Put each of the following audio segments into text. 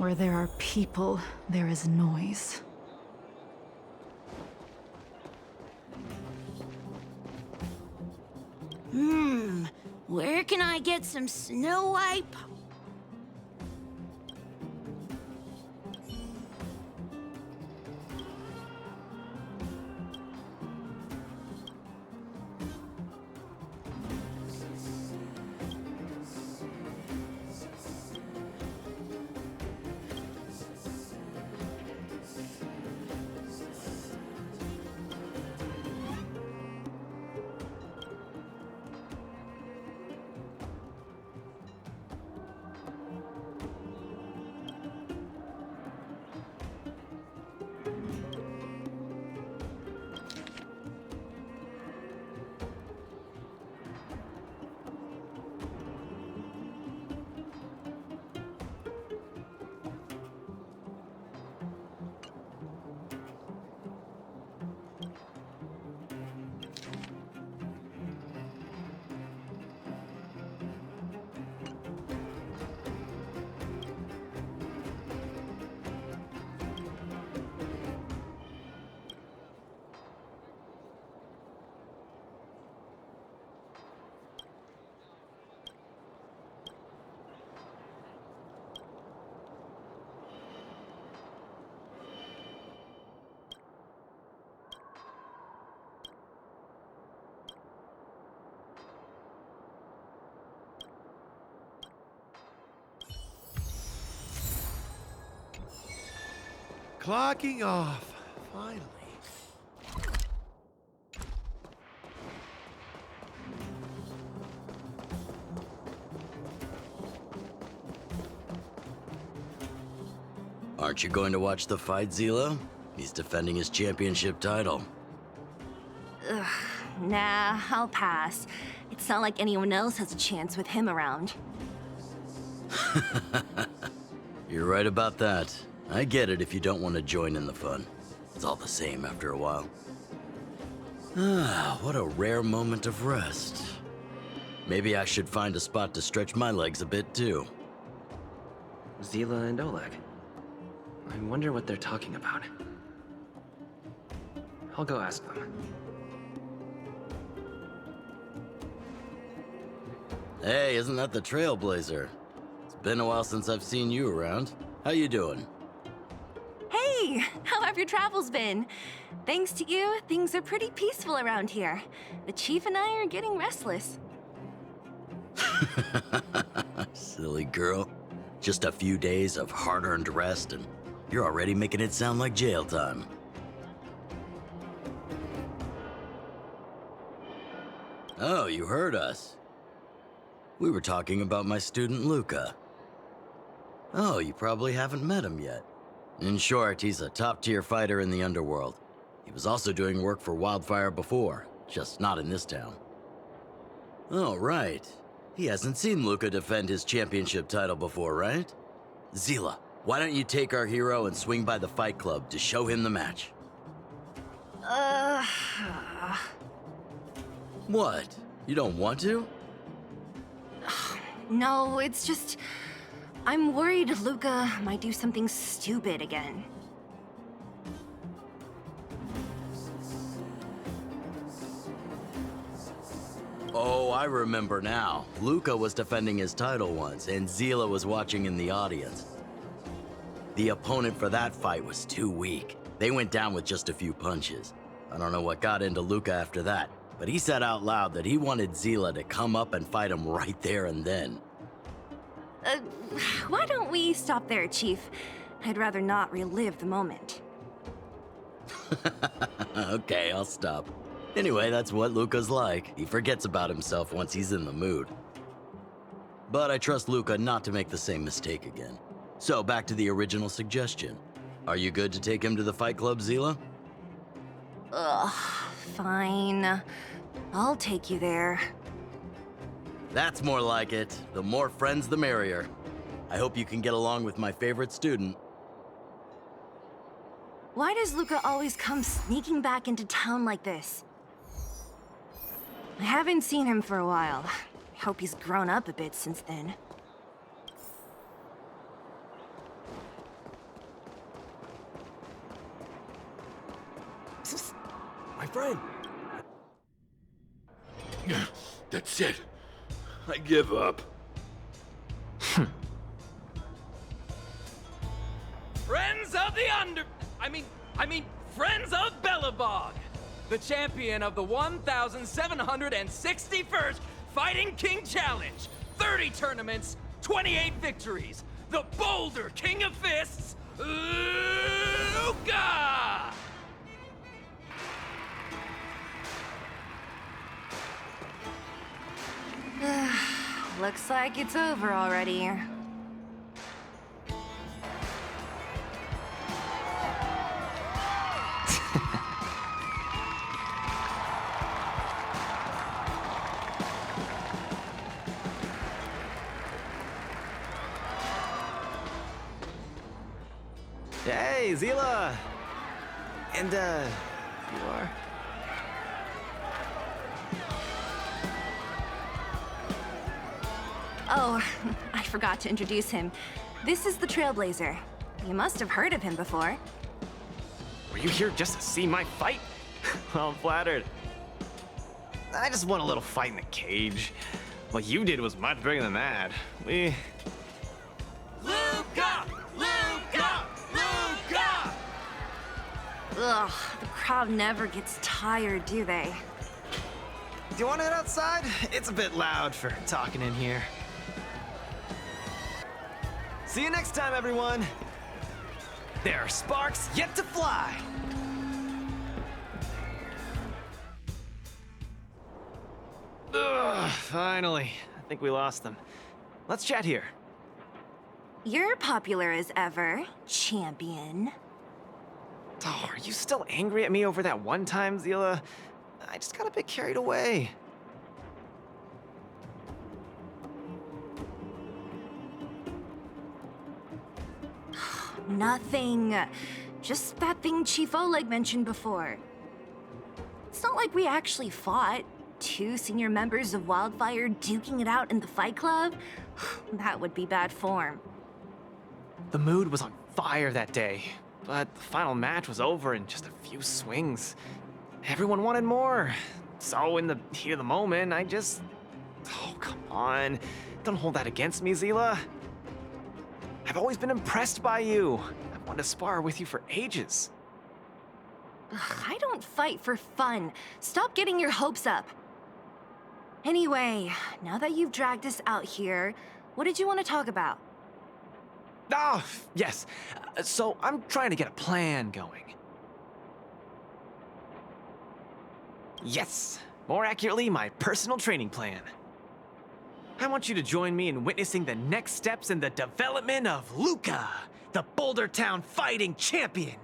Where there are people, there is noise. Where can I get some Snow White? Clocking off, finally. Aren't you going to watch the fight, Zila? He's defending his championship title. Nah, I'll pass. It's not like anyone else has a chance with him around. You're right about that. I get it if you don't want to join in the fun. It's all the same after a while. Ah, what a rare moment of rest. Maybe I should find a spot to stretch my legs a bit too. Zila and Oleg. I wonder what they're talking about. I'll go ask them. Hey, isn't that the Trailblazer? It's been a while since I've seen you around. How you doing? Hey, how have your travels been? Thanks to you, things are pretty peaceful around here. The Chief and I are getting restless. Silly girl. Just a few days of hard-earned rest and you're already making it sound like jail time. Oh, you heard us. We were talking about my student Luca. Oh, you probably haven't met him yet. In short, he's a top-tier fighter in the underworld. He was also doing work for Wildfire before, just not in this town. Oh, right. He hasn't seen Luca defend his championship title before, right? Zila, why don't you take our hero and swing by the fight club to show him the match? What? You don't want to? No, it's just... I'm worried Luca might do something stupid again. Oh, I remember now. Luca was defending his title once, and Zila was watching in the audience. The opponent for that fight was too weak. They went down with just a few punches. I don't know what got into Luca after that, but he said out loud that he wanted Zila to come up and fight him right there and then. Why don't we stop there, Chief? I'd rather not relive the moment. Okay, I'll stop. Anyway, that's what Luca's like. He forgets about himself once he's in the mood. But I trust Luca not to make the same mistake again. So, back to the original suggestion. Are you good to take him to the fight club, Zila? Ugh, fine. I'll take you there. That's more like it. The more friends, the merrier. I hope you can get along with my favorite student. Why does Luca always come sneaking back into town like this? I haven't seen him for a while. I hope he's grown up a bit since then. My friend. That's it. I give up. Friends of the Friends of Bellabog, the champion of the 1,761st Fighting King Challenge, 30 tournaments, 28 victories, the Boulder King of Fists, Luca! Looks like it's over already. Hey, Zila! And, you are? Oh, I forgot to introduce him. This is the Trailblazer. You must have heard of him before. Were you here just to see my fight? Well, I'm flattered. I just won a little fight in the cage. What you did was much bigger than that. Luca! Luca! Luca! Ugh, the crowd never gets tired, do they? Do you want to head outside? It's a bit loud for talking in here. See you next time, everyone. There are sparks yet to fly. Ugh, finally. I think we lost them. Let's chat here. You're popular as ever, champion. Oh, are you still angry at me over that one time, Zila? I just got a bit carried away. Nothing. Just that thing Chief Oleg mentioned before. It's not like we actually fought. Two senior members of Wildfire duking it out in the Fight Club? That would be bad form. The mood was on fire that day, but the final match was over in just a few swings. Everyone wanted more. So in the heat of the moment, I just... Oh, come on. Don't hold that against me, Zila. I've always been impressed by you. I've wanted to spar with you for ages. Ugh, I don't fight for fun. Stop getting your hopes up. Anyway, now that you've dragged us out here, what did you want to talk about? Oh, yes. So I'm trying to get a plan going. Yes. More accurately, my personal training plan. I want you to join me in witnessing the next steps in the development of Luca, the Boulder Town fighting champion.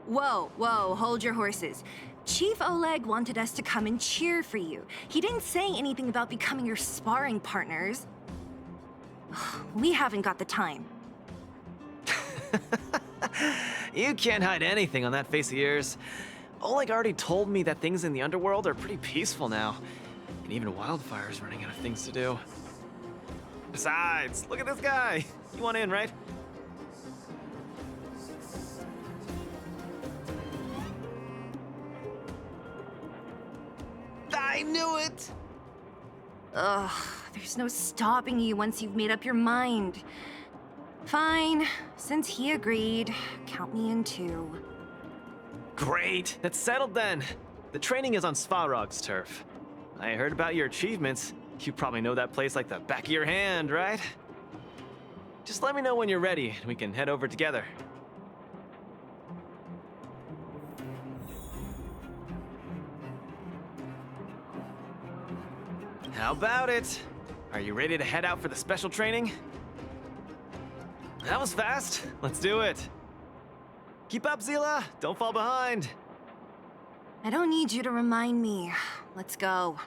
Whoa, hold your horses. Chief Oleg wanted us to come and cheer for you. He didn't say anything about becoming your sparring partners. We haven't got the time. You can't hide anything on that face of yours. Oleg already told me that things in the underworld are pretty peaceful now. And even Wildfire's running out of things to do. Besides, look at this guy. You want in, right? I knew it! Ugh, there's no stopping you once you've made up your mind. Fine, since he agreed, count me in too. Great, that's settled then. The training is on Svarog's turf. I heard about your achievements. You probably know that place like the back of your hand, right? Just let me know when you're ready and we can head over together. How about it? Are you ready to head out for the special training? That was fast. Let's do it. Keep up, Zila. Don't fall behind. I don't need you to remind me. Let's go.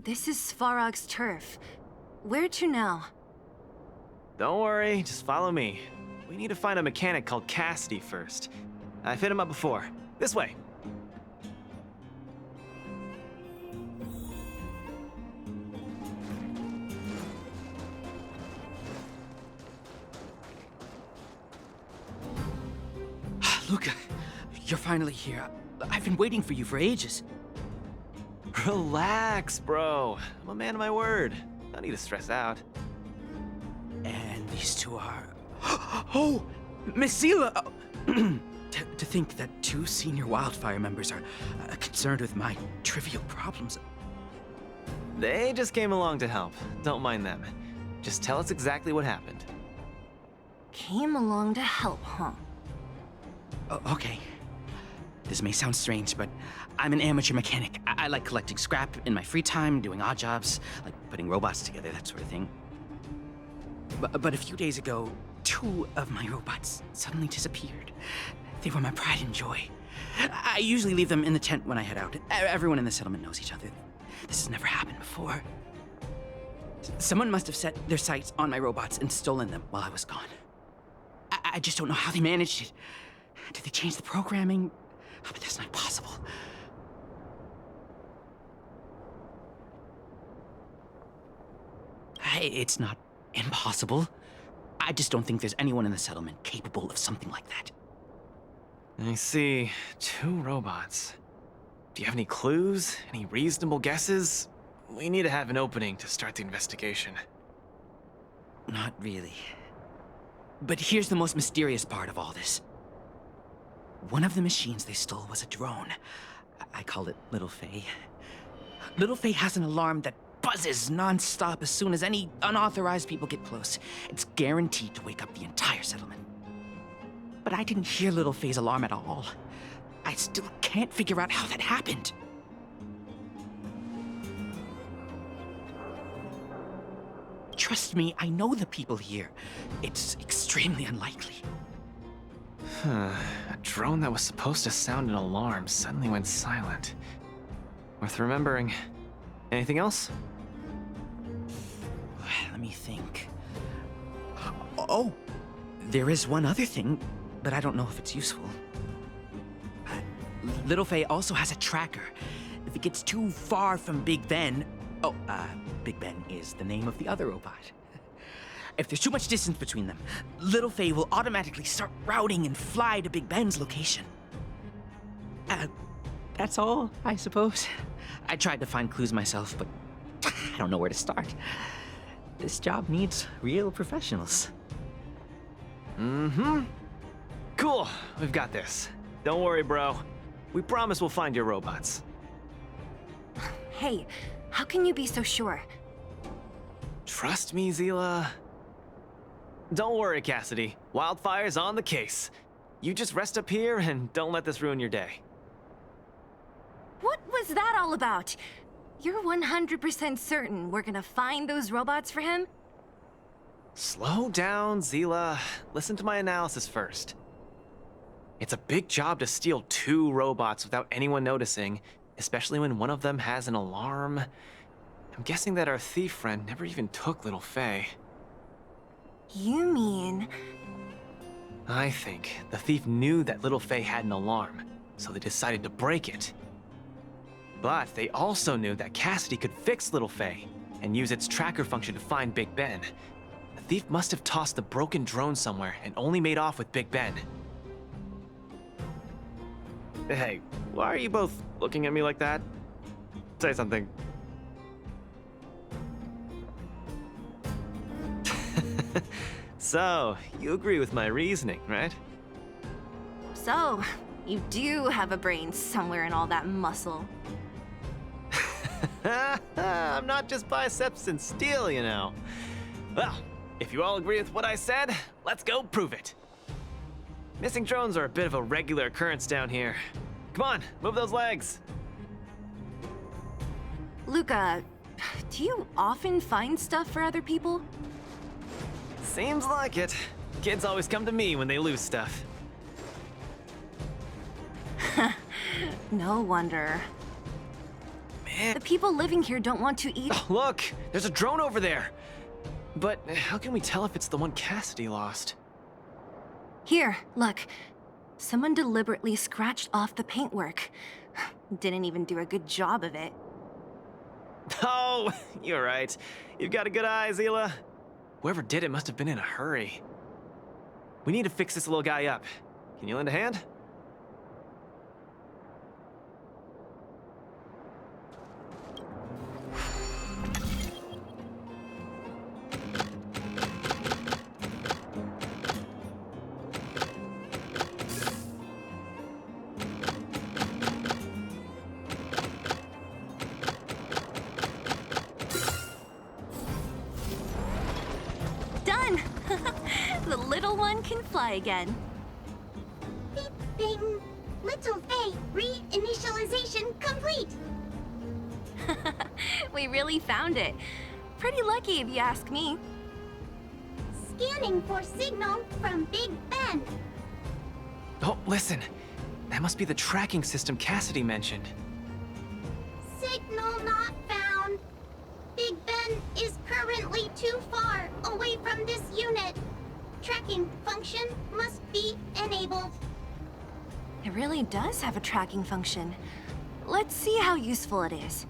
This is Svarog's turf. Where to now? Don't worry, just follow me. We need to find a mechanic called Cassidy first. I've hit him up before. This way. Luca, you're finally here. I've been waiting for you for ages. Relax, bro. I'm a man of my word. No need to stress out. And these two are... Oh! Miss Zila! To think that two senior Wildfire members are concerned with my trivial problems. They just came along to help. Don't mind them. Just tell us exactly what happened. Came along to help, huh? Okay. This may sound strange, but I'm an amateur mechanic. I like collecting scrap in my free time, doing odd jobs, like putting robots together, that sort of thing. But a few days ago, two of my robots suddenly disappeared. They were my pride and joy. I usually leave them in the tent when I head out. Everyone in the settlement knows each other. This has never happened before. Someone must have set their sights on my robots and stolen them while I was gone. I just don't know how they managed it. Did they change the programming? Oh, but that's not possible. Hey, it's not impossible. I just don't think there's anyone in the settlement capable of something like that. I see. Two robots. Do you have any clues? Any reasonable guesses? We need to have an opening to start the investigation. Not really. But here's the most mysterious part of all this. One of the machines they stole was a drone. I call it Little Faye. Little Faye has an alarm that buzzes non-stop as soon as any unauthorized people get close. It's guaranteed to wake up the entire settlement. But I didn't hear Little Faye's alarm at all. I still can't figure out how that happened. Trust me, I know the people here. It's extremely unlikely. A drone that was supposed to sound an alarm suddenly went silent. Worth remembering. Anything else? Let me think. Oh, there is one other thing, but I don't know if it's useful. Little Faye also has a tracker. If it gets too far from Big Ben... Big Ben is the name of the other robot. If there's too much distance between them, Little Faye will automatically start routing and fly to Big Ben's location. That's all, I suppose. I tried to find clues myself, but I don't know where to start. This job needs real professionals. Cool, we've got this. Don't worry, bro. We promise we'll find your robots. Hey, how can you be so sure? Trust me, Zila. Don't worry, Cassidy. Wildfire's on the case. You just rest up here and don't let this ruin your day. What was that all about? You're 100% certain we're gonna find those robots for him? Slow down, Zila. Listen to my analysis first. It's a big job to steal two robots without anyone noticing, especially when one of them has an alarm. I'm guessing that our thief friend never even took Little Faye. You mean... I think the thief knew that Little Faye had an alarm, so they decided to break it. But they also knew that Cassidy could fix Little Faye and use its tracker function to find Big Ben. The thief must have tossed the broken drone somewhere and only made off with Big Ben. Hey, why are you both looking at me like that? Say something. So, you agree with my reasoning, right? So, you do have a brain somewhere in all that muscle. I'm not just biceps and steel, you know. Well, if you all agree with what I said, let's go prove it. Missing drones are a bit of a regular occurrence down here. Come on, move those legs. Luca, do you often find stuff for other people? Seems like it. Kids always come to me when they lose stuff. No wonder. can't. The people living here don't want to eat. Oh, look, there's a drone over there. But how can we tell if it's the one Cassidy lost? Here, look. Someone deliberately scratched off the paintwork. Didn't even do a good job of it. Oh, you're right. You've got a good eye, Zila. Whoever did it must have been in a hurry. We need to fix this little guy up. Can you lend a hand? Done! The little one can fly again. Beep, bing. Little Faye, reinitialization complete. We really found it. Pretty lucky if you ask me. Scanning for signal from Big Ben. Oh, listen. That must be the tracking system Cassidy mentioned. Signal not found. Big Ben is currently too far away from this unit. Tracking function must be enabled. It really does have a tracking function. Let's see how useful it is.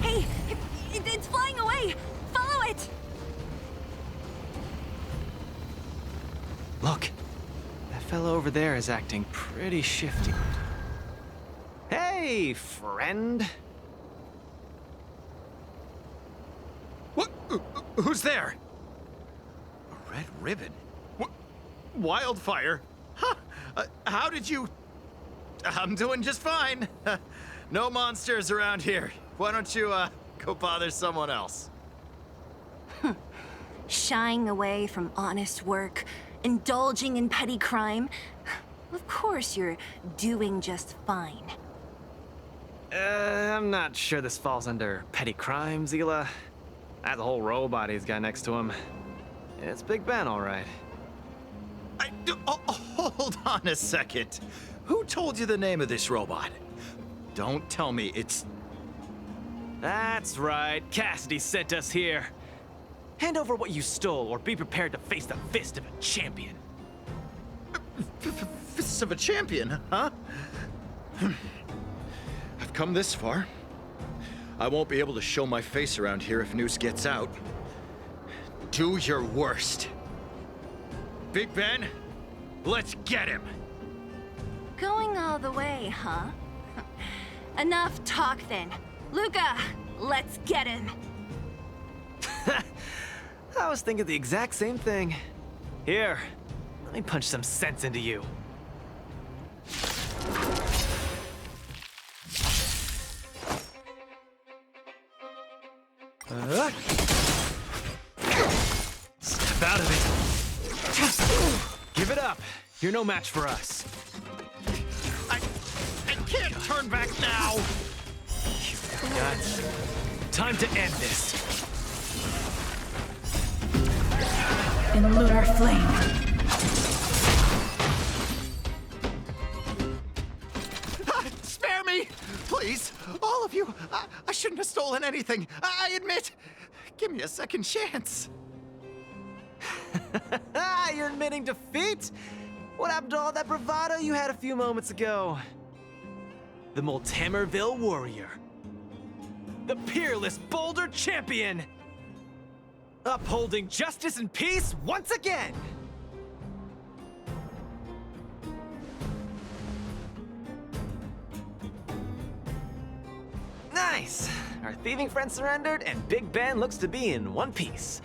Hey, it's flying away! Follow it! Look, that fellow over there is acting pretty shifty. Hey, friend. What? Who's there? A red ribbon? What? Wildfire? Huh? How did you... I'm doing just fine. No monsters around here. Why don't you, go bother someone else? Shying away from honest work, indulging in petty crime. Of course you're doing just fine. I'm not sure this falls under petty crime, Zila. That whole robot he's got next to him. It's Big Ben, all right. Hold on a second. Who told you the name of this robot? Don't tell me it's... That's right. Cassidy sent us here. Hand over what you stole, or be prepared to face the fist of a champion. Fists of a champion, huh? I've come this far. I won't be able to show my face around here if news gets out. Do your worst. Big Ben, let's get him! Going all the way, huh? Enough talk then. Luca, let's get him. I was thinking the exact same thing. Here, let me punch some sense into you. Step out of it. Give it up. You're no match for us. I can't turn back now! You've got time to end this. In lunar flame. Spare me! Please, all of you. I shouldn't have stolen anything. I admit. Give me a second chance. You're admitting defeat? What happened to all that bravado you had a few moments ago? The Moltamerville warrior. The peerless Boulder champion. Upholding justice and peace once again. Nice. Our thieving friend surrendered, and Big Ben looks to be in one piece.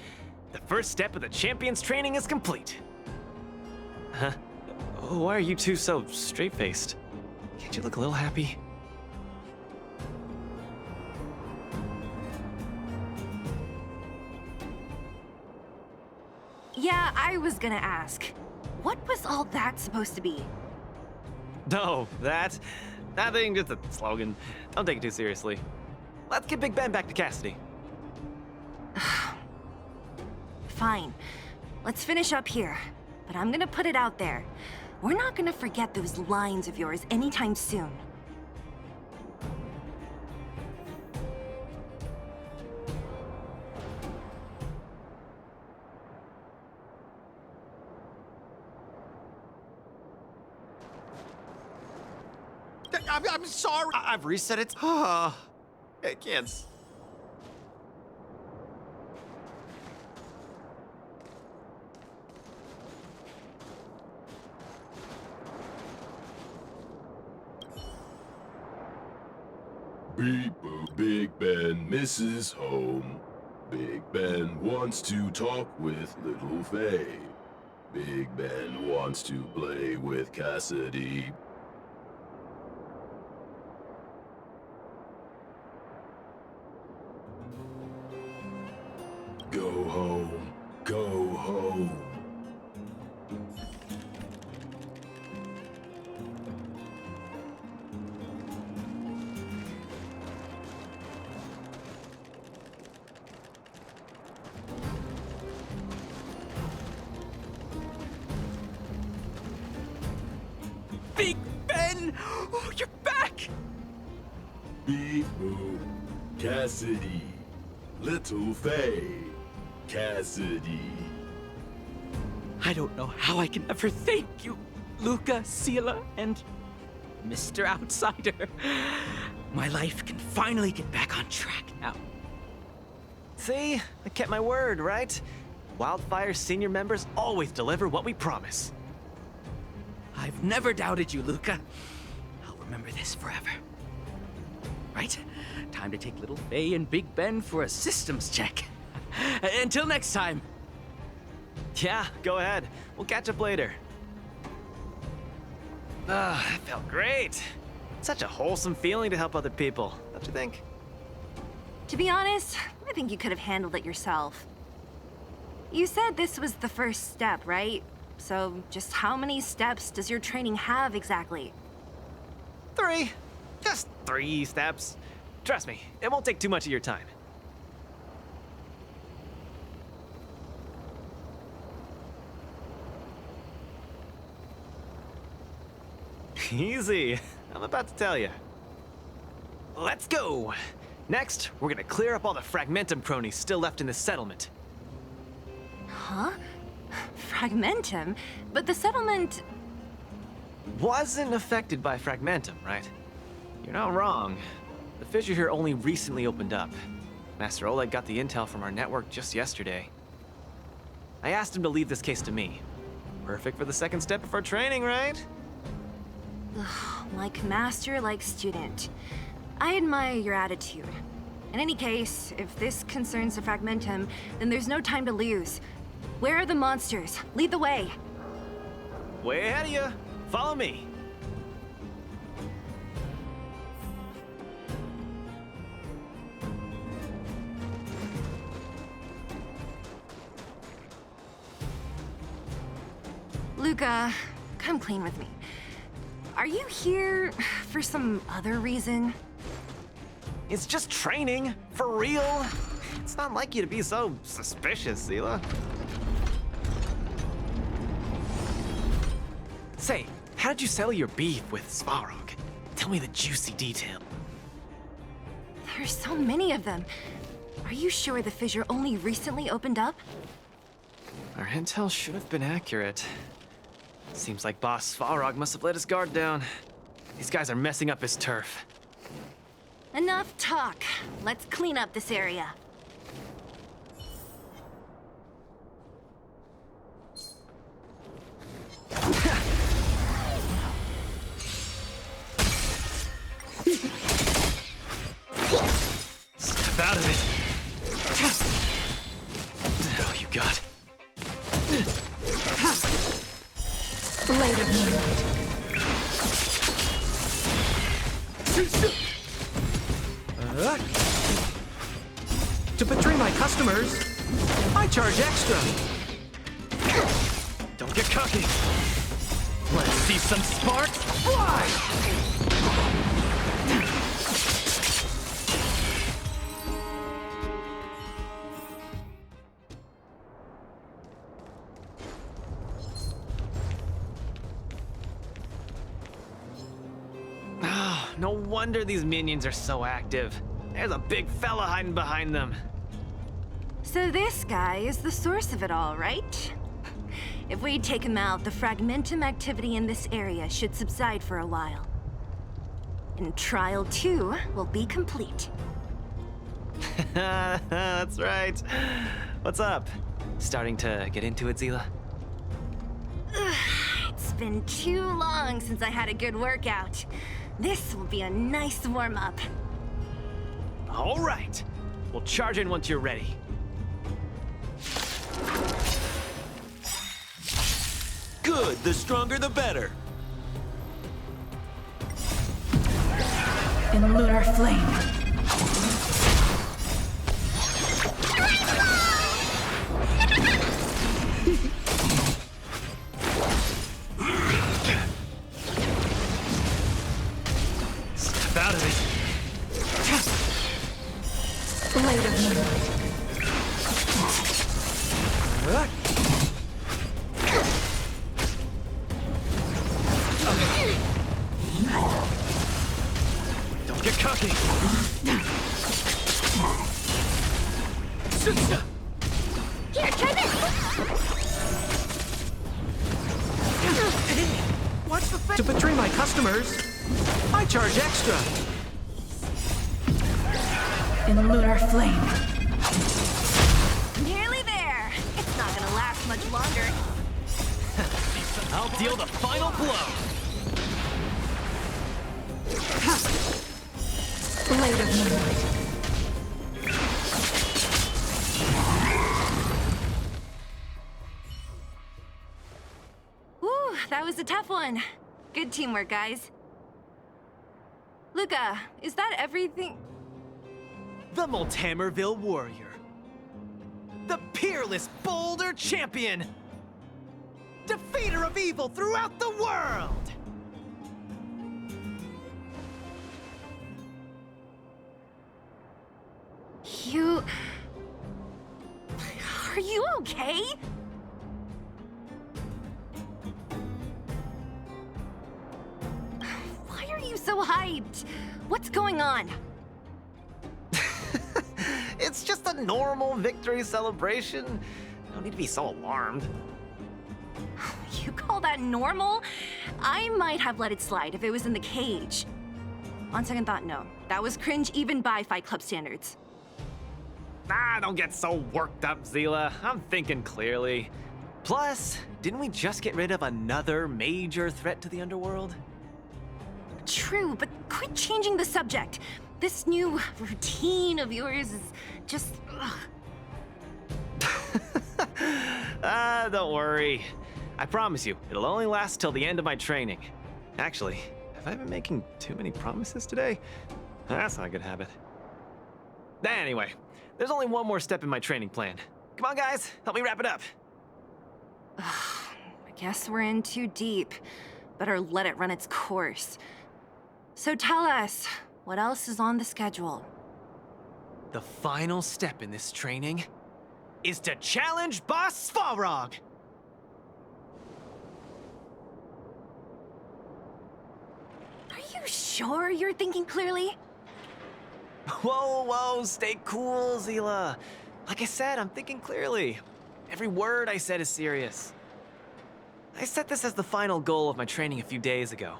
The first step of the champion's training is complete. Huh? Why are you two so straight-faced? Can't you look a little happy? Yeah, I was gonna ask. What was all that supposed to be? No, that... Nothing, just a slogan. Don't take it too seriously. Let's get Big Ben back to Cassidy. Fine. let's finish up here. But I'm gonna put it out there. We're not gonna forget those lines of yours anytime soon. I'm sorry. I've reset it. I can't. Beep boop, Big Ben misses home. Big Ben wants to talk with Little Faye. Big Ben wants to play with Cassidy. Go home, go home. Big Ben! Oh, you're back! Beep boop, Cassidy. Little Faye, Cassidy. I don't know how I can ever thank you, Luca, Sela, and Mr. Outsider. My life can finally get back on track now. See? I kept my word, right? Wildfire's senior members always deliver what we promise. I've never doubted you, Luca. I'll remember this forever. Right? Time to take Little Faye and Big Ben for a systems check. Until next time. Yeah, go ahead. We'll catch up later. Ah, that felt great. Such a wholesome feeling to help other people, don't you think? To be honest, I think you could have handled it yourself. You said this was the first step, right? So just how many steps does your training have exactly? 3. Just 3 steps. Trust me, it won't take too much of your time. Easy. I'm about to tell you. Let's go! Next, we're gonna clear up all the Fragmentum cronies still left in this settlement. Huh? Fragmentum? But the settlement... Wasn't affected by Fragmentum, right? You're not wrong. The fissure here only recently opened up. Master Oleg got the intel from our network just yesterday. I asked him to leave this case to me. Perfect for the second step of our training, right? Like master, like student. I admire your attitude. In any case, if this concerns the Fragmentum, then there's no time to lose. Where are the monsters? Lead the way. Way ahead of you. Follow me. Luca, come clean with me. Are you here for some other reason? It's just training, for real. It's not like you to be so suspicious, Sela. Say, how did you settle your beef with Svarog? Tell me the juicy detail. There's so many of them. Are you sure the fissure only recently opened up? Our intel should have been accurate. Seems like Boss Svarog must have let his guard down. These guys are messing up his turf. Enough talk. Let's clean up this area. Step out of it. Oh, you got. Blade of Moonlight. To betray my customers, I charge extra. Don't get cocky. Let's see some sparks fly! No wonder these minions are so active. There's a big fella hiding behind them. So this guy is the source of it all, right? If we take him out, the fragmentum activity in this area should subside for a while. And Trial 2 will be complete. That's right. What's up? Starting to get into it, Zila? It's been too long since I had a good workout. This will be a nice warm-up. All right. We'll charge in once you're ready. Good, the stronger the better. In lunar flame. Step out of it. Blade of moonlight. Don't get cocky. Here, try this! What's the thing? To betray my customers, I charge extra. In lunar flame. Nearly there. It's not gonna last much longer. I'll deal the final blow. Blade of moonlight. Whew, that was a tough one. Good teamwork, guys. Luca, is that everything? The Moltamerville Warrior. The peerless Boulder Champion. Defeater of evil throughout the world. You... Are you okay? Why are you so hyped? What's going on? It's just a normal victory celebration. No need to be so alarmed. You call that normal? I might have let it slide if it was in the cage. On second thought, no. That was cringe even by Fight Club standards. Don't get so worked up, Zila. I'm thinking clearly. Plus, didn't we just get rid of another major threat to the underworld? True, but quit changing the subject. This new routine of yours is just... Don't worry. I promise you, it'll only last till the end of my training. Actually, have I been making too many promises today? That's not a good habit. Anyway, there's only one more step in my training plan. Come on, guys, help me wrap it up. I guess we're in too deep. Better let it run its course. So tell us, what else is on the schedule? The final step in this training is to challenge Boss Svarog! Are you sure you're thinking clearly? Whoa, stay cool, Zila. Like I said, I'm thinking clearly. Every word I said is serious. I set this as the final goal of my training a few days ago.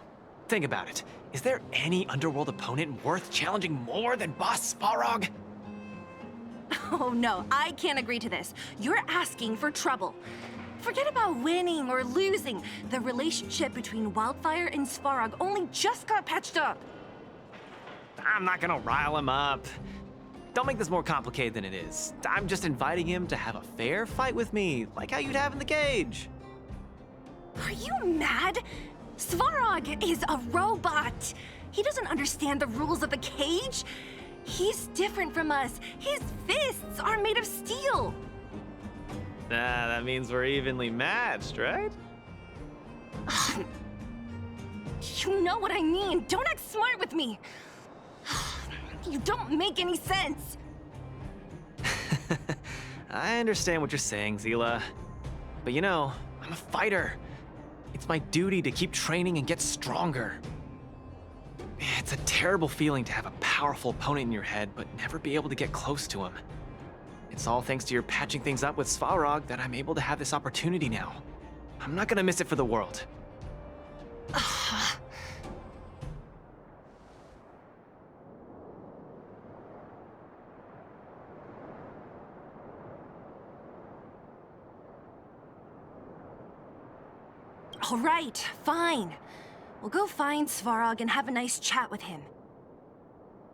Think about it. Is there any underworld opponent worth challenging more than Boss Svarog? Oh no, I can't agree to this. You're asking for trouble. Forget about winning or losing. The relationship between Wildfire and Svarog only just got patched up. I'm not gonna rile him up. Don't make this more complicated than it is. I'm just inviting him to have a fair fight with me, like how you'd have in the cage. Are you mad? Svarog is a robot. He doesn't understand the rules of the cage. He's different from us. His fists are made of steel. That means we're evenly matched, right? You know what I mean. Don't act smart with me. You don't make any sense. I understand what you're saying, Zila. But you know, I'm a fighter. It's my duty to keep training and get stronger. It's a terrible feeling to have a powerful opponent in your head, but never be able to get close to him. It's all thanks to your patching things up with Svarog that I'm able to have this opportunity now. I'm not gonna miss it for the world. All right, fine. We'll go find Svarog and have a nice chat with him.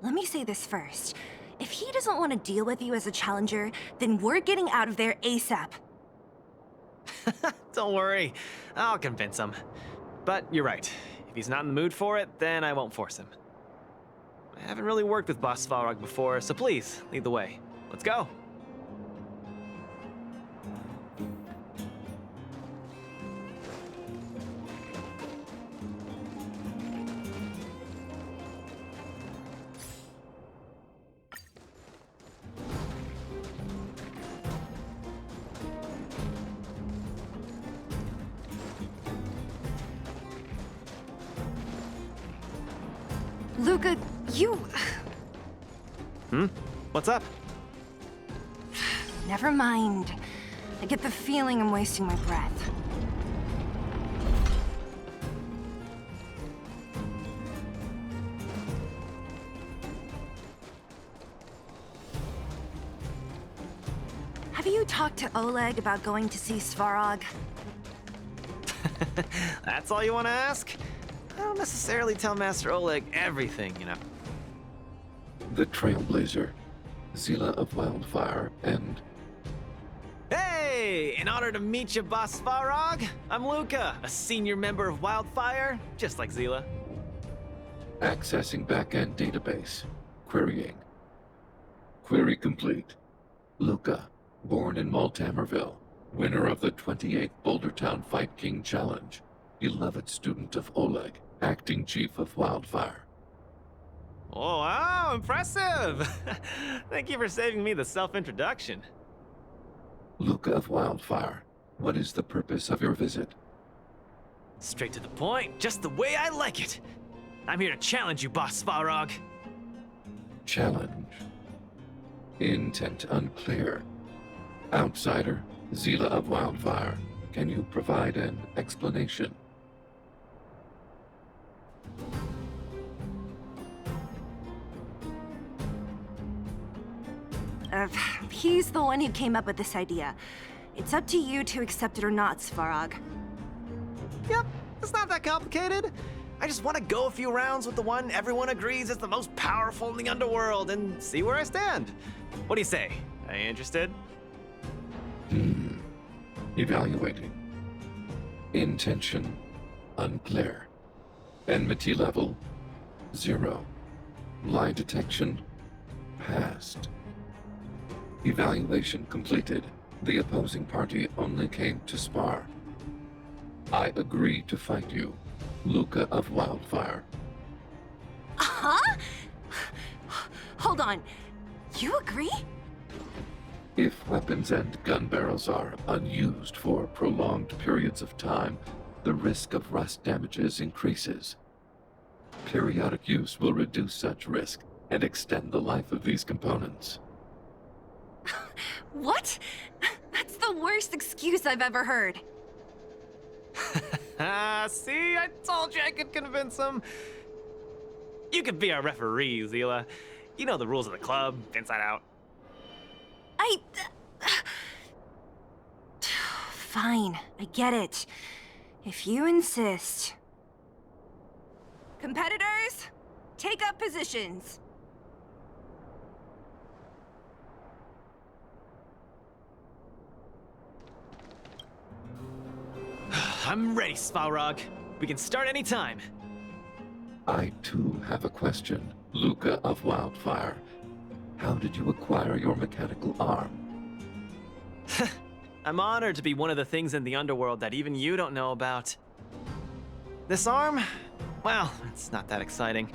Let me say this first. If he doesn't want to deal with you as a challenger, then we're getting out of there ASAP. Don't worry, I'll convince him. But you're right. If he's not in the mood for it, then I won't force him. I haven't really worked with Boss Svarog before, so please, lead the way. Let's go. Luca, you... What's up? Never mind. I get the feeling I'm wasting my breath. Have you talked to Oleg about going to see Svarog? That's all you want to ask? I don't necessarily tell Master Oleg everything, you know. The Trailblazer, Zila of Wildfire, and... Hey! In honor to meet you, Boss Svarog, I'm Luca, a senior member of Wildfire, just like Zila. Accessing backend database. Querying. Query complete. Luca, born in Maltamerville, winner of the 28th Bouldertown Fight King Challenge, beloved student of Oleg, acting chief of Wildfire. Oh, wow, impressive! Thank you for saving me the self-introduction. Luca of Wildfire, what is the purpose of your visit? Straight to the point, just the way I like it. I'm here to challenge you, Boss Svarog. Challenge. Intent unclear. Outsider, Zila of Wildfire, can you provide an explanation? He's the one who came up with this idea. It's up to you to accept it or not, Svarog. Yep, it's not that complicated. I just want to go a few rounds with the one everyone agrees is the most powerful in the underworld and see where I stand. What do you say? Are you interested? Evaluating. Intention unclear. Enmity level 0. Lie detection passed. Evaluation completed. The opposing party only came to spar. I agree to fight you, Luca of Wildfire. Huh? Hold on. You agree? If weapons and gun barrels are unused for prolonged periods of time, the risk of rust damages increases. Periodic use will reduce such risk and extend the life of these components. What? That's the worst excuse I've ever heard. See, I told you I could convince him. You could be our referee, Zila. You know the rules of the club, inside out. Fine, I get it. If you insist. Competitors, take up positions. I'm ready, Svarog. We can start anytime. I too have a question, Luca of Wildfire. How did you acquire your mechanical arm? I'm honored to be one of the things in the underworld that even you don't know about. This arm? Well, it's not that exciting.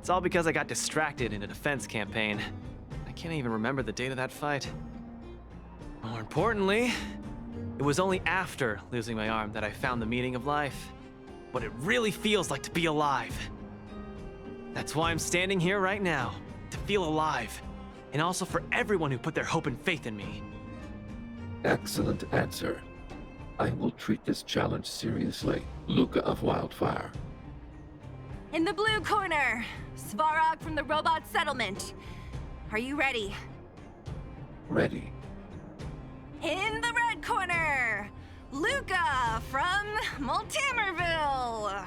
It's all because I got distracted in a defense campaign. I can't even remember the date of that fight. More importantly, it was only after losing my arm that I found the meaning of life. What it really feels like to be alive. That's why I'm standing here right now, to feel alive. And also for everyone who put their hope and faith in me. Excellent answer. I will treat this challenge seriously, Luca of Wildfire. In the blue corner, Svarog from the robot settlement. Are you ready? Ready. In the red corner, Luca from Moltamerville.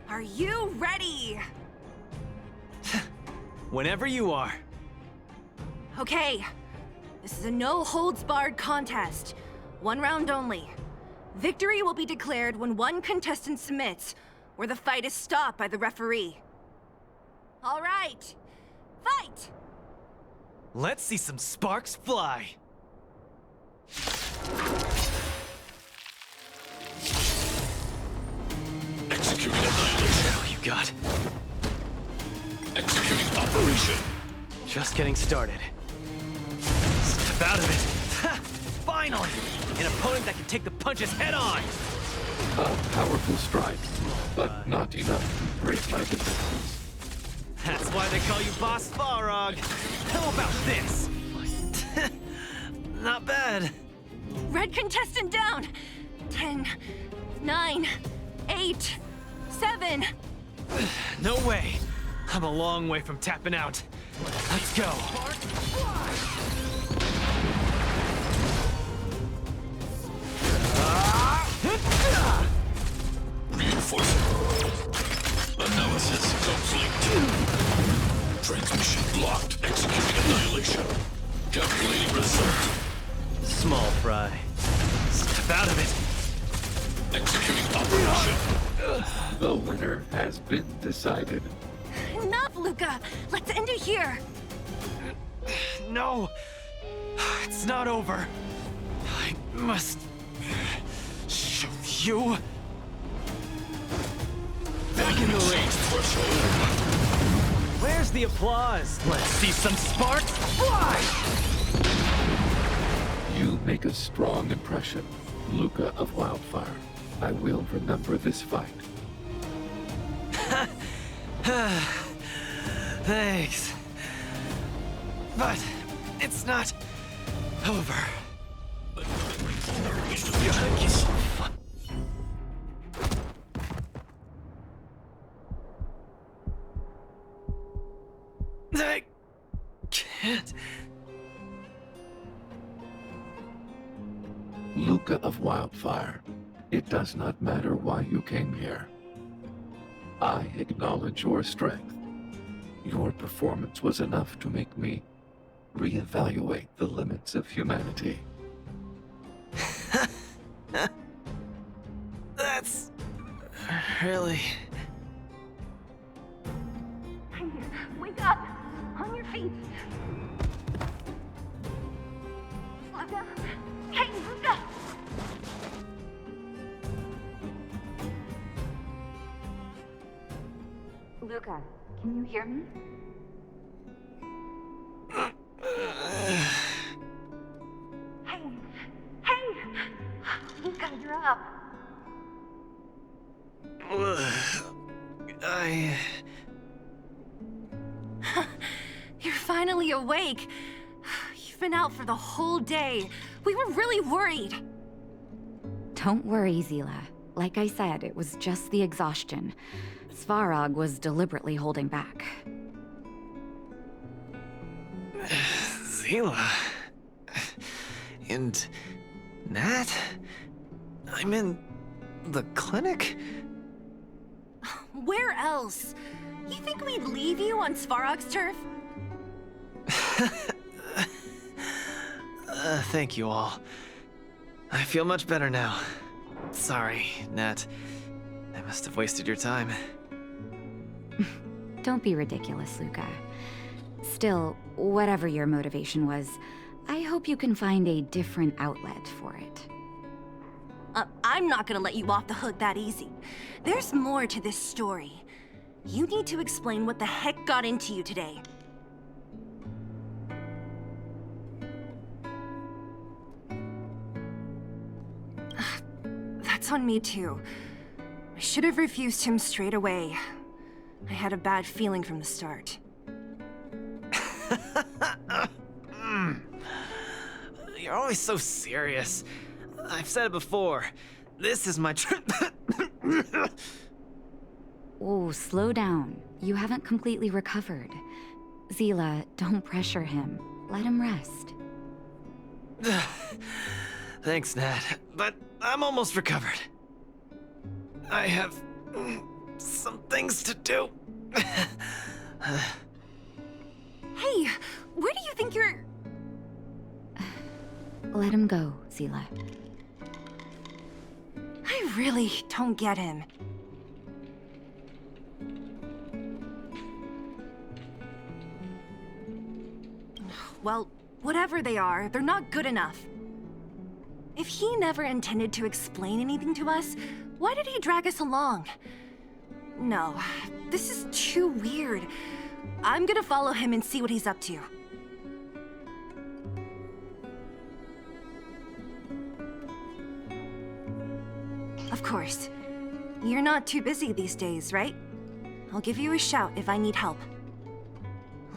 Are you ready? Whenever you are. Okay, this is a no-holds-barred contest. 1 round only. Victory will be declared when one contestant submits, or the fight is stopped by the referee. All right, fight! Let's see some sparks fly. Executing annihilation. Oh, you got. Executing operation. Just getting started. Step out of it. Ha! Finally! An opponent that can take the punches head on! A powerful strike, but not enough to break my defenses. That's why they call you Boss Farog. How about this? Not bad. Red contestant down! 10, 9, 8, 7. No way. I'm a long way from tapping out. Let's go. Reinforcing. Analysis complete. Transmission blocked. Executing annihilation. Calculating result. Small fry. Step out of it. Executing operation. The winner has been decided. Enough, Luca! Let's end it here! No! It's not over. I must show you. Back in the ring. Where's the applause? Let's see some sparks fly! You make a strong impression, Luca of Wildfire. I will remember this fight. Thanks. But it's not over. I can't. Luca of Wildfire, it does not matter why you came here. I acknowledge your strength. Your performance was enough to make me reevaluate the limits of humanity. That's really... Wake up! On your feet! Luca? Hey, Luca! Luca, can you hear me? Hey! Luca, you're up! You're finally awake! You've been out for the whole day. We were really worried. Don't worry, Zila. Like I said, it was just the exhaustion. Svarog was deliberately holding back. Zila... And... Nat? I'm in... the clinic? Where else? You think we'd leave you on Svarog's turf? Thank you all. I feel much better now. Sorry, Nat. I must have wasted your time. Don't be ridiculous, Luca. Still, whatever your motivation was, I hope you can find a different outlet for it. I'm not gonna let you off the hook that easy. There's more to this story. You need to explain what the heck got into you today. That's on me too. I should have refused him straight away. I had a bad feeling from the start. You're always so serious. I've said it before. This is my Oh, slow down. You haven't completely recovered. Zila, don't pressure him. Let him rest. Thanks, Nat, but I'm almost recovered. I have some things to do. Hey, where do you think you're... Let him go, Zila. I really don't get him. Well, whatever they are, they're not good enough. If he never intended to explain anything to us, why did he drag us along? No, this is too weird. I'm gonna follow him and see what he's up to. Of course. You're not too busy these days, right? I'll give you a shout if I need help.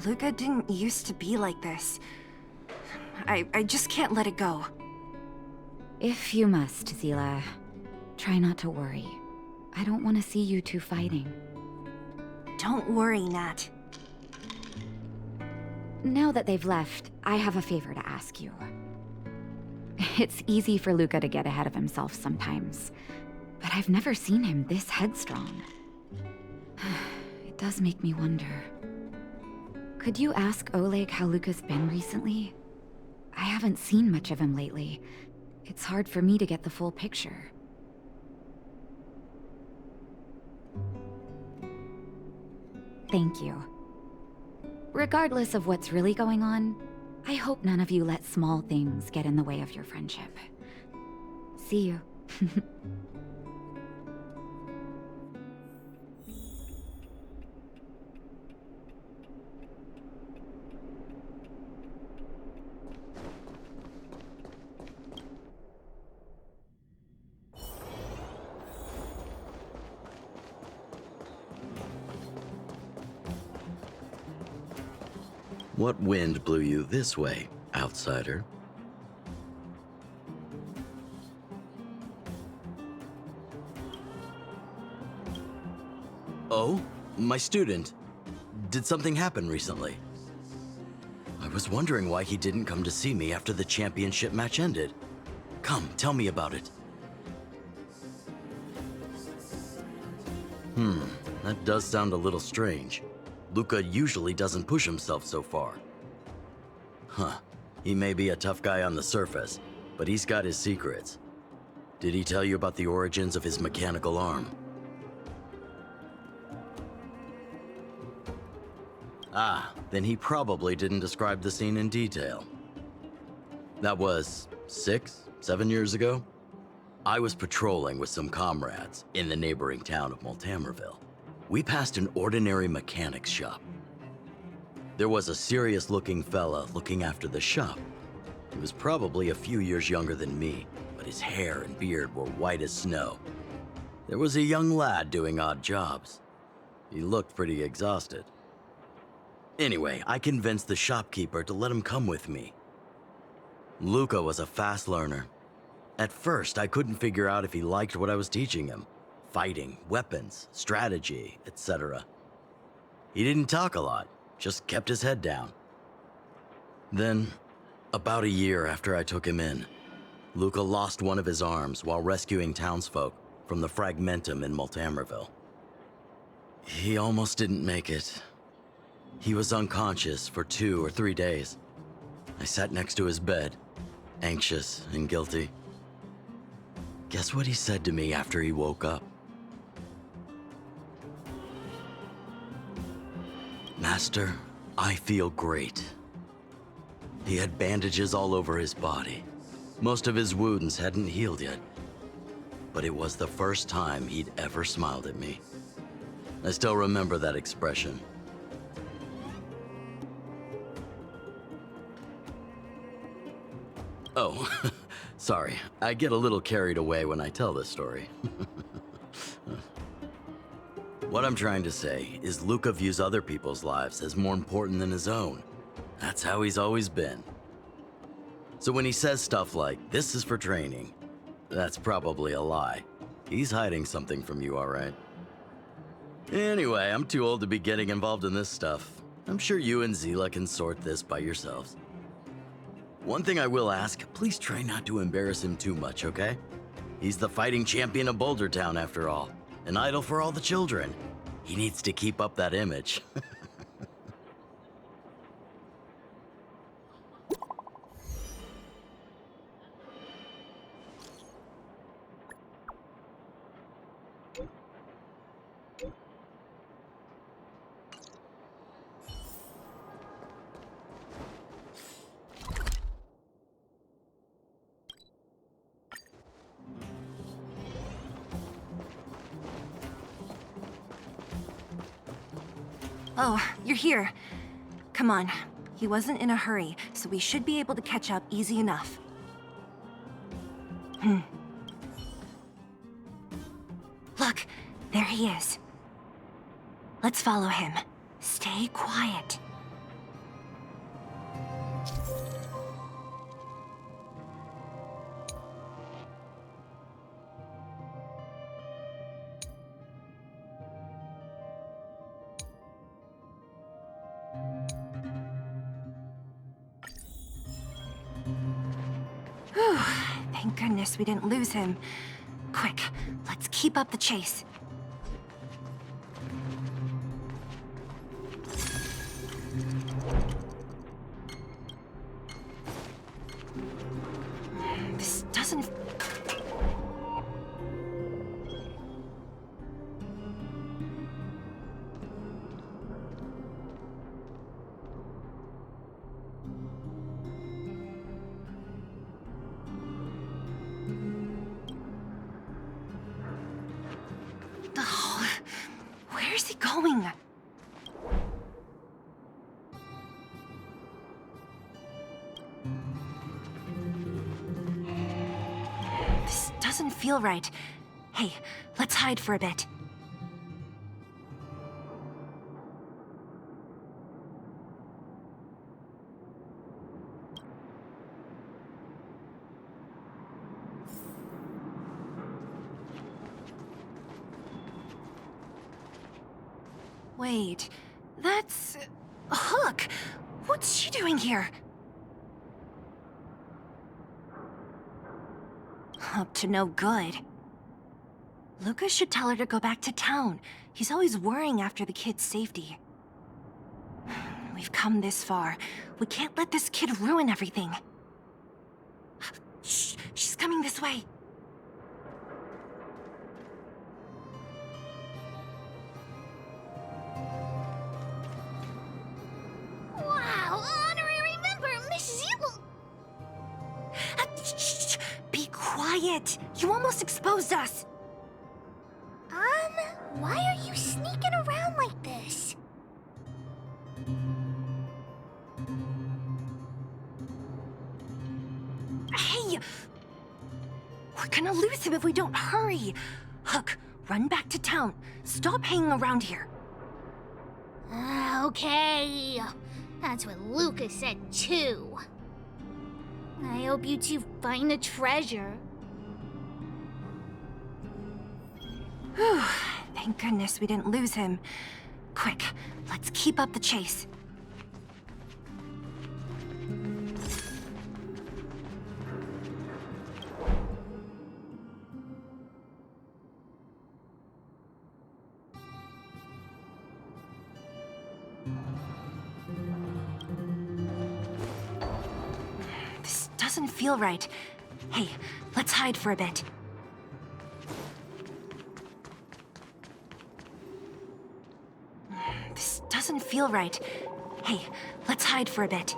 Luca didn't used to be like this. I just can't let it go. If you must, Zila, try not to worry. I don't want to see you two fighting. Don't worry, Nat. Now that they've left, I have a favor to ask you. It's easy for Luca to get ahead of himself sometimes, but I've never seen him this headstrong. It does make me wonder. Could you ask Oleg how Luca's been recently? I haven't seen much of him lately. It's hard for me to get the full picture. Thank you. Regardless of what's really going on, I hope none of you let small things get in the way of your friendship. See you. What wind blew you this way, outsider? Oh, my student. Did something happen recently? I was wondering why he didn't come to see me after the championship match ended. Come, tell me about it. That does sound a little strange. Luca usually doesn't push himself so far. He may be a tough guy on the surface, but he's got his secrets. Did he tell you about the origins of his mechanical arm? Ah, then he probably didn't describe the scene in detail. That was 7 years ago? I was patrolling with some comrades in the neighboring town of Moltamerville. We passed an ordinary mechanic's shop. There was a serious-looking fella looking after the shop. He was probably a few years younger than me, but his hair and beard were white as snow. There was a young lad doing odd jobs. He looked pretty exhausted. Anyway, I convinced the shopkeeper to let him come with me. Luca was a fast learner. At first, I couldn't figure out if he liked what I was teaching him. Fighting, weapons, strategy, etc. He didn't talk a lot, just kept his head down. Then, about a year after I took him in, Luca lost one of his arms while rescuing townsfolk from the Fragmentum in Moltamerville. He almost didn't make it. He was unconscious for 2 or 3 days. I sat next to his bed, anxious and guilty. Guess what he said to me after he woke up? Master, I feel great. He had bandages all over his body. Most of his wounds hadn't healed yet. But it was the first time he'd ever smiled at me. I still remember that expression. Oh, sorry. I get a little carried away when I tell this story. What I'm trying to say is Luca views other people's lives as more important than his own. That's how he's always been. So when he says stuff like, "This is for training," that's probably a lie. He's hiding something from you, all right? Anyway, I'm too old to be getting involved in this stuff. I'm sure you and Zila can sort this by yourselves. One thing I will ask, please try not to embarrass him too much, okay? He's the fighting champion of Boulder Town, after all. An idol for all the children. He needs to keep up that image. Oh, you're here. Come on. He wasn't in a hurry, so we should be able to catch up easy enough. Look, there he is. Let's follow him. Stay quiet. Whew, thank goodness we didn't lose him. Quick, let's keep up the chase. This doesn't... Oh, where's he going? This doesn't feel right. Hey, let's hide for a bit. Wait, that's... Hook! What's she doing here? Up to no good. Lucas should tell her to go back to town. He's always worrying after the kid's safety. We've come this far. We can't let this kid ruin everything. Shh, she's coming this way. Wow, honorary member, Miss Zila. Shh, be quiet. You almost exposed us. Why are you sneaking around like this? Hey! We're gonna lose him if we don't hurry. Hook, run back to town. Stop hanging around here. Okay. That's what Lucas said too. I hope you two find the treasure. Whew, thank goodness we didn't lose him. Quick, let's keep up the chase. This doesn't feel right. Hey, let's hide for a bit. This doesn't feel right. Hey, let's hide for a bit.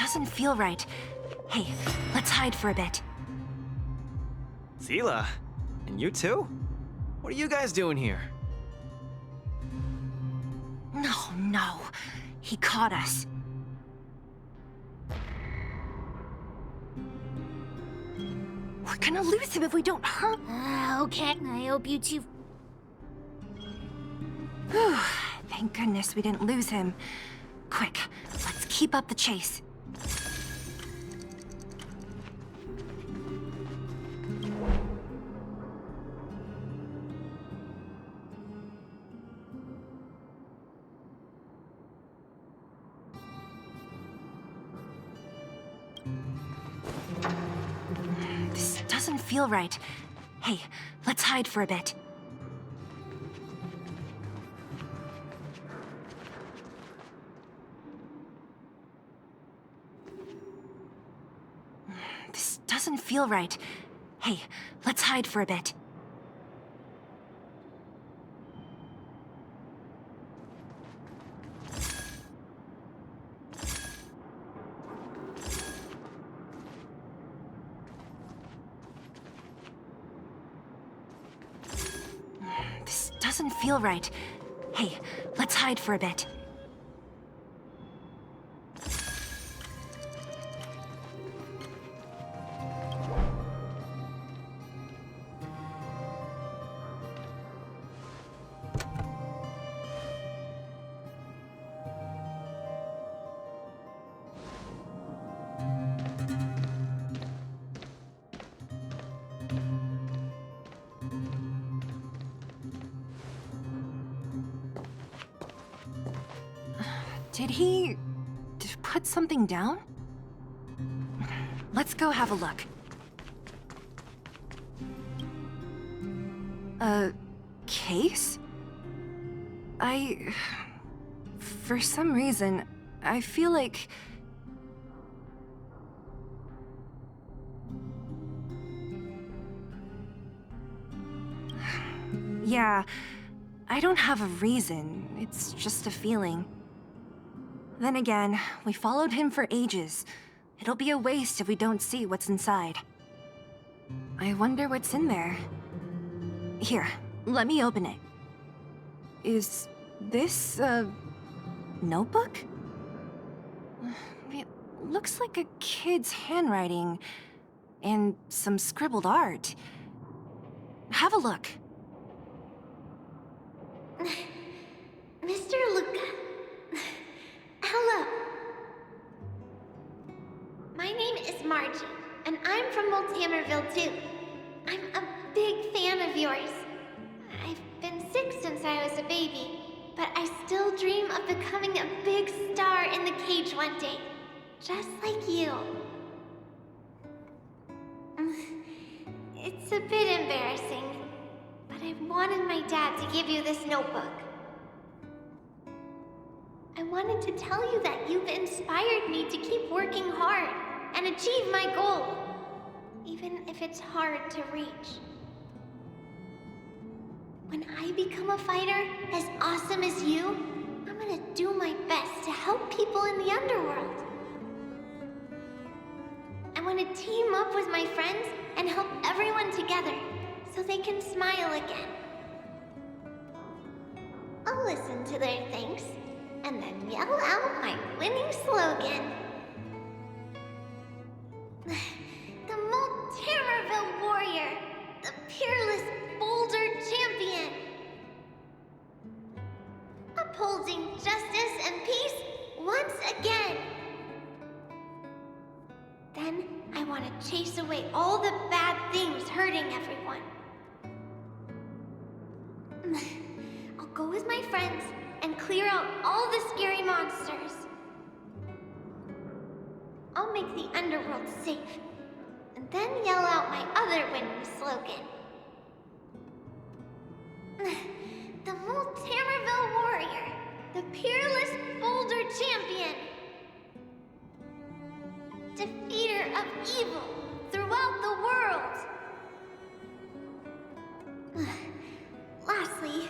doesn't feel right. Hey, let's hide for a bit. Zila, and you too? What are you guys doing here? No. He caught us. We're gonna lose him if we don't hurt. Okay, I hope you two. Thank goodness we didn't lose him. Quick, let's keep up the chase. This doesn't feel right. Hey, let's hide for a bit. This doesn't feel right. Hey, let's hide for a bit. This doesn't feel right. Hey, let's hide for a bit. Did he put something down? Let's go have a look. A case? For some reason, I feel like... Yeah, I don't have a reason. It's just a feeling. Then again, we followed him for ages. It'll be a waste if we don't see what's inside. I wonder what's in there. Here, let me open it. Is this a notebook? It looks like a kid's handwriting and some scribbled art. Have a look. Mr. Luca. Hello. My name is Margie, and I'm from Moltamerville too. I'm a big fan of yours. I've been sick since I was a baby, but I still dream of becoming a big star in the cage one day, just like you. It's a bit embarrassing, but I wanted my dad to give you this notebook. I wanted to tell you that you've inspired me to keep working hard and achieve my goal, even if it's hard to reach. When I become a fighter as awesome as you, I'm gonna do my best to help people in the underworld. I want to team up with my friends and help everyone together so they can smile again. I'll listen to their thanks and then yell out my winning slogan. The Moltamerville warrior, the peerless boulder champion. Upholding justice and peace once again. Then I want to chase away all the bad things hurting everyone. I'll go with my friends and clear out all the scary monsters. I'll make the underworld safe, and then yell out my other winning slogan. The Moltamerville warrior, the peerless boulder champion. Defeater of evil throughout the world. Lastly,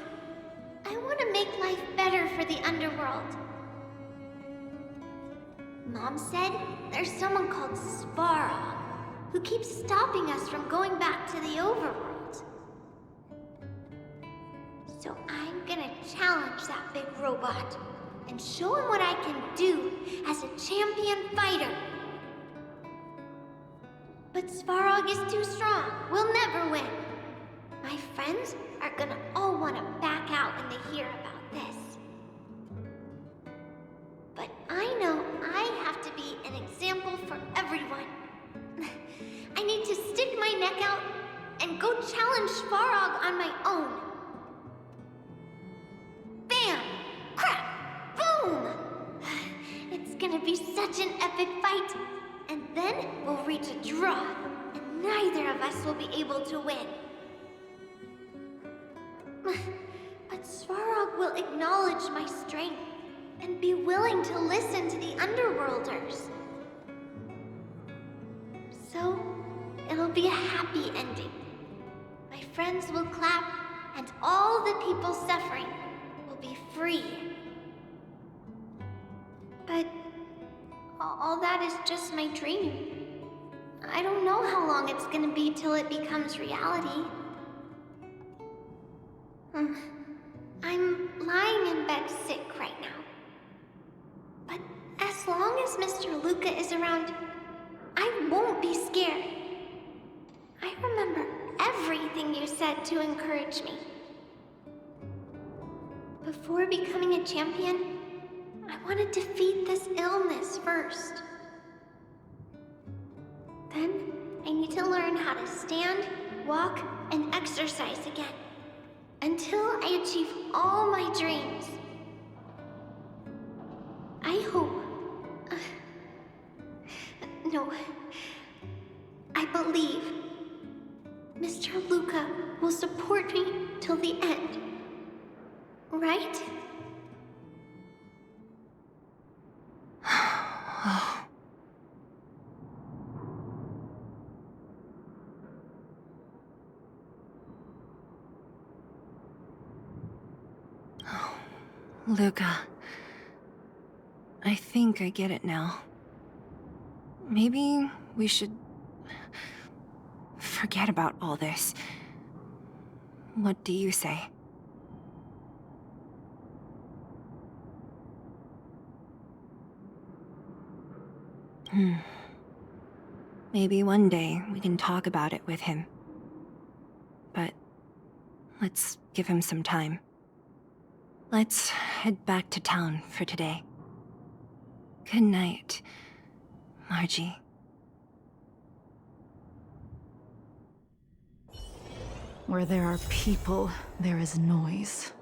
I want to make life better for the underworld. Mom said there's someone called Svarog who keeps stopping us from going back to the overworld. So I'm gonna challenge that big robot and show him what I can do as a champion fighter. But Svarog is too strong. We'll never win. My friends are gonna all want to back out when they hear about this. But I know I have to be an example for everyone. I need to stick my neck out and go challenge Svarog on my own. Bam! Crack! Boom! It's gonna be such an epic fight. And then we'll reach a draw, and neither of us will be able to win. But Svarog will acknowledge my strength and be willing to listen to the Underworlders. So, it'll be a happy ending. My friends will clap, and all the people suffering will be free. But all that is just my dream. I don't know how long it's gonna be till it becomes reality. I'm lying in bed sick right now. But as long as Mr. Luca is around, I won't be scared. I remember everything you said to encourage me. Before becoming a champion, I want to defeat this illness first. Then, I need to learn how to stand, walk, and exercise again. Until I achieve all my dreams. I hope... no. I believe Mr. Luca will support me till the end. Right? Luca, I think I get it now. Maybe we should forget about all this. What do you say? Maybe one day we can talk about it with him. But let's give him some time. Let's head back to town for today. Good night, Margie. Where there are people, there is noise.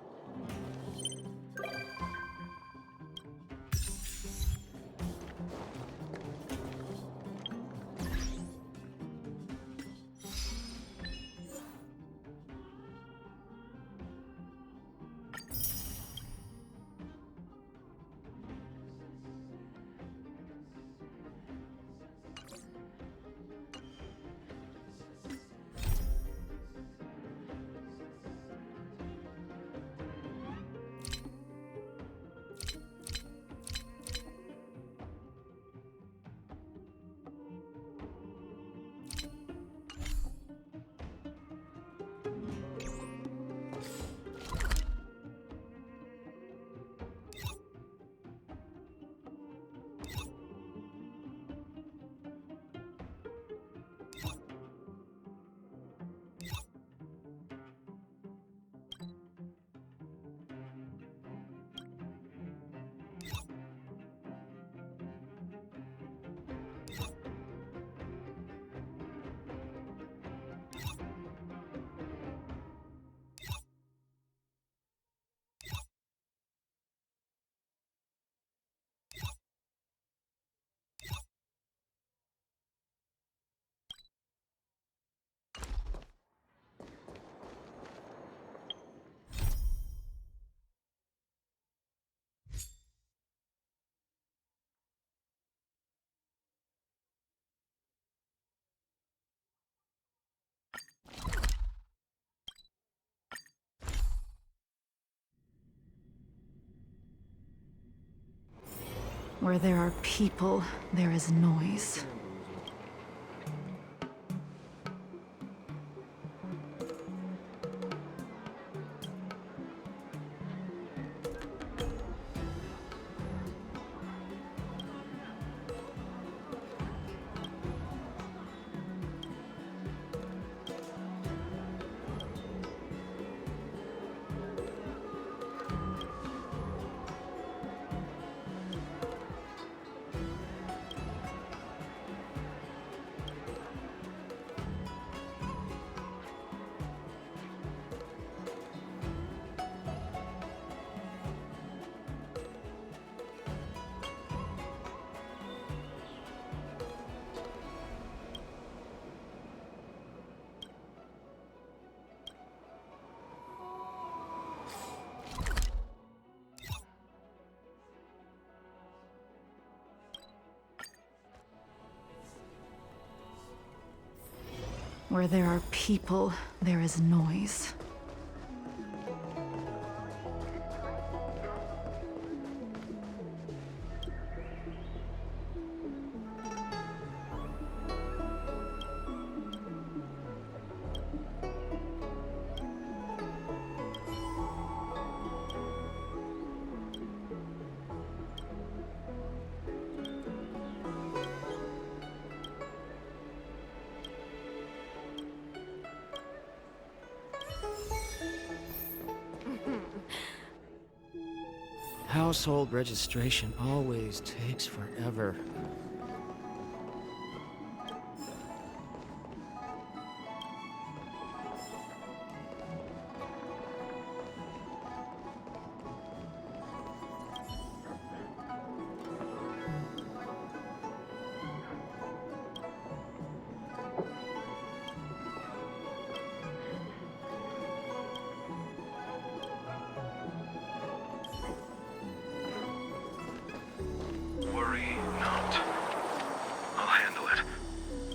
Where there are people, there is noise. Where there are people, there is noise. Household registration always takes forever. Worry not. I'll handle it.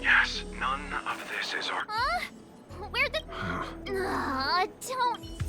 Yes, none of this is our... Huh? Where the... don't...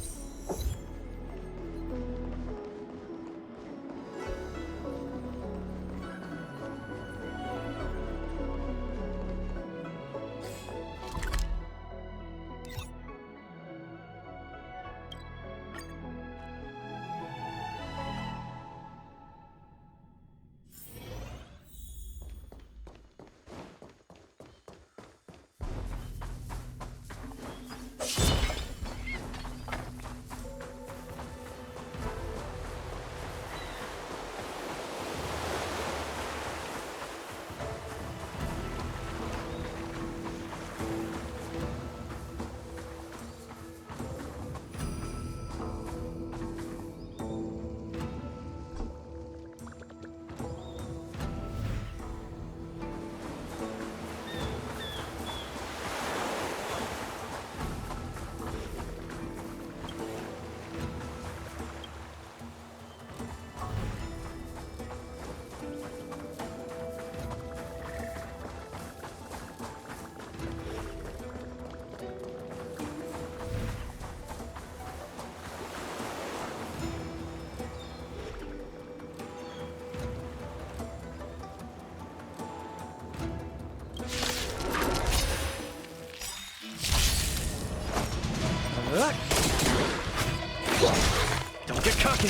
Don't get cocky!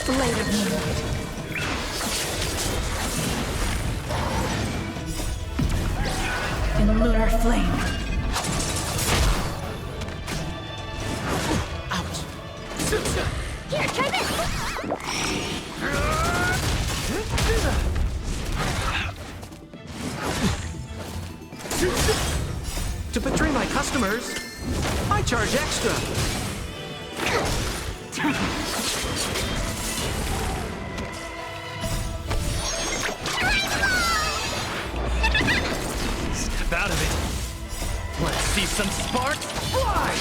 Blade of moonlight. In lunar flame. Ouch! Here, try this! To betray my customers, I charge extra. Step out of it. Let's see some sparks fly!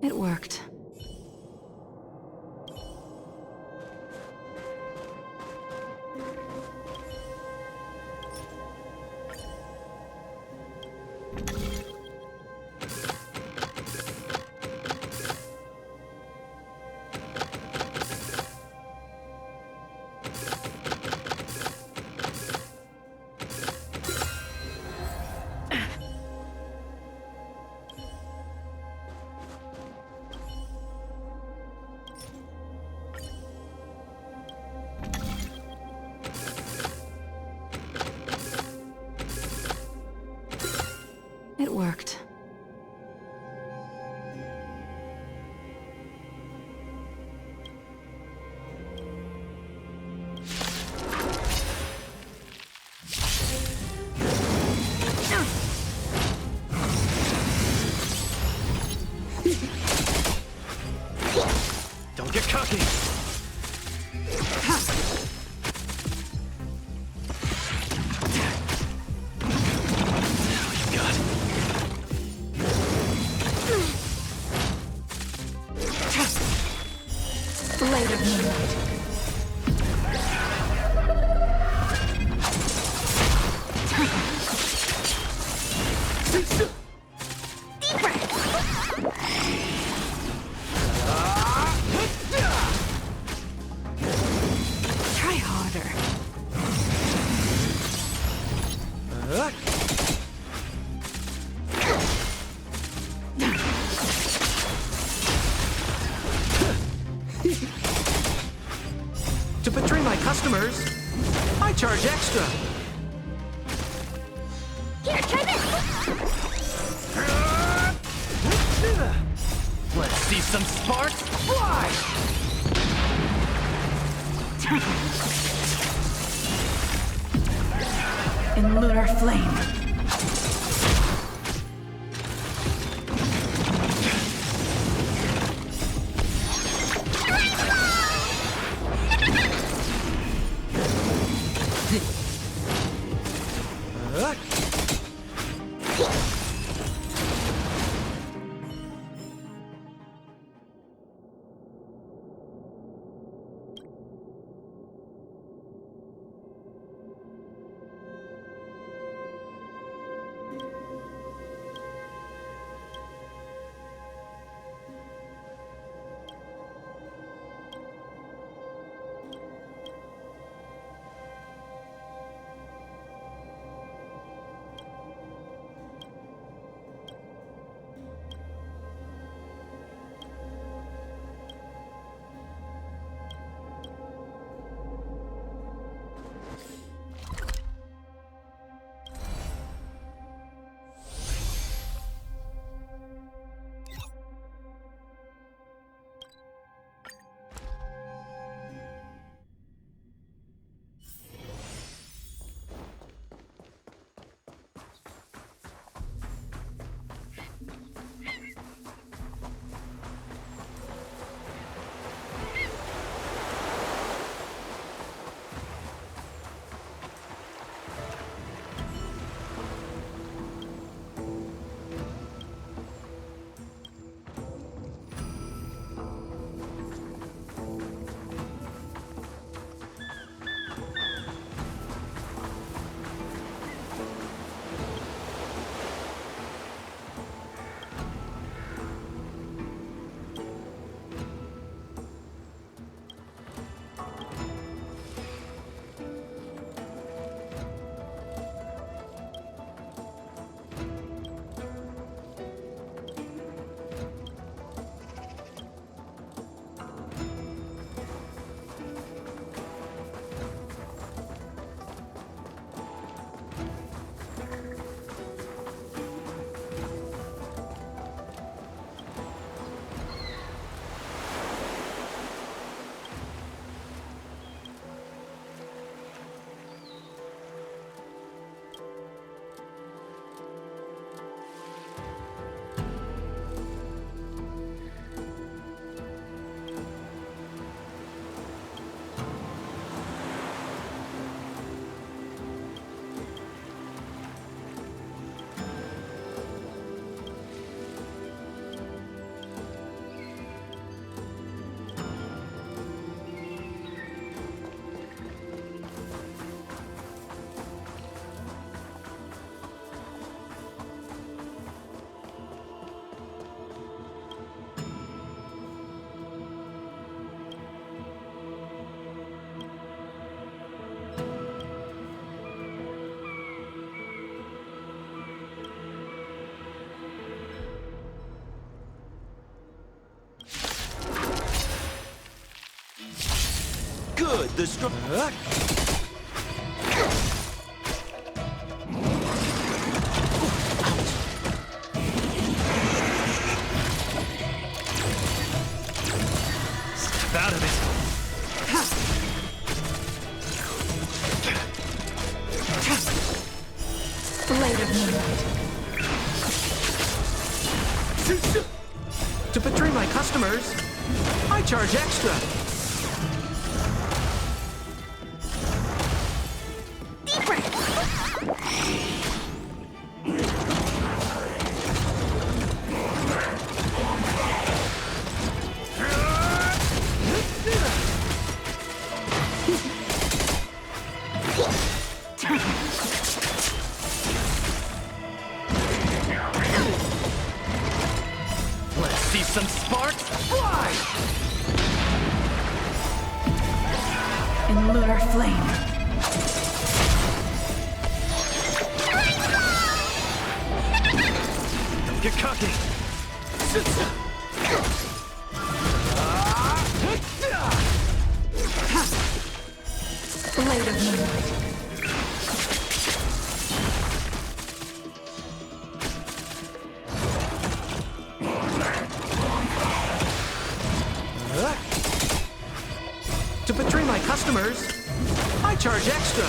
It worked. It worked. Don't get cocky. Blade of Moonlight. Try harder. To betray my customers, I charge extra. Here, try this! Let's see some sparks fly! In lunar flame. Good. The strong. Step out of it. Blade of Moonlight. To betray my customers, I charge extra. Let's see some sparks fly. In lunar flame. Get cocky. Blade of Moonlight. To betray my customers, I charge extra.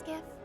Skiff.